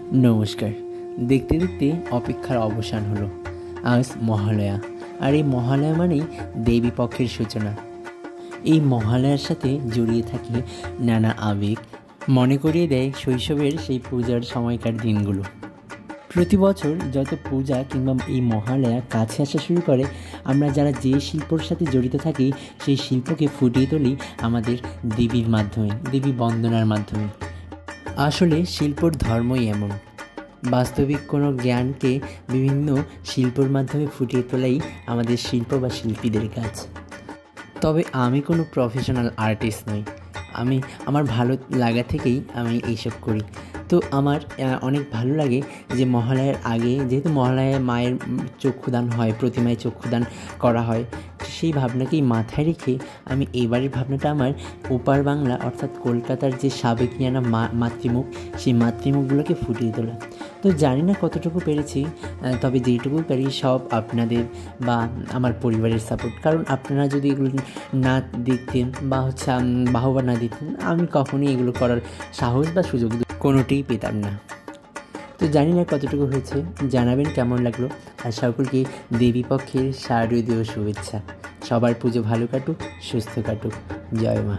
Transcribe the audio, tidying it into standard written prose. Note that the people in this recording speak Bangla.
नमस्कार। देखते देखते अपेक्षार अवसान हलो। आज महालया और ये महालया मानेई देवी पक्षेर सूचना। এই মহালয়ার সাথে জড়িয়ে থাকে নানা আবেগ, মনে করিয়ে দেয় শৈশবের সেই পূজার সময়কার দিনগুলো। প্রতি বছর যত পূজা কিংবা এই মহালয়া কাছে আসা শুরু করে, আমরা যারা যে শিল্পর সাথে জড়িত থাকি সেই শিল্পকে ফুটিয়ে তুলি আমাদের দেবীর মাধ্যমে, দেবী বন্দনার মাধ্যমে। আসলে শিল্পর ধর্মই এমন, বাস্তবিক কোনো জ্ঞানকে বিভিন্ন শিল্পর মাধ্যমে ফুটিয়ে তোলাই আমাদের শিল্প বা শিল্পীদের কাজ। তবে আমি কোনো প্রফেশনাল আর্টিস্ট নই, আমি আমার ভালো লাগা থেকেই আমি এইসব করি। তো আমার অনেক ভালো লাগে যে মহালয়ার আগে, যেহেতু মহালয়ায় মায়ের চক্ষুদান হয়, প্রতিমায় চক্ষুদান করা হয়, সেই ভাবনাকেই মাথায় রেখে আমি এবারের ভাবনাটা আমার ওপার বাংলা অর্থাৎ কলকাতার যে সাবেকিয়ানা মাতৃমুখ, সেই মাতৃমুখগুলোকে ফুটিয়ে তোলা। তো জানি না কতটুকু পেরেছি, তবে যেটুকু পারি সব আপনাদের বা আমার পরিবারের সাপোর্ট। কারণ আপনারা যদি এগুলো না দেখতেন বা বাহবা না দিতেন, আমি কখনোই এগুলো করার সাহস বা সুযোগ কোনোটিই পেতাম না। তো জানি না কতটুকু হয়েছে, জানাবেন কেমন লাগলো। আর সকলকে দেবী পক্ষের শারদীয় শুভেচ্ছা। সবার পুজো ভালো কাটুক, সুস্থ কাটুক। জয় মা।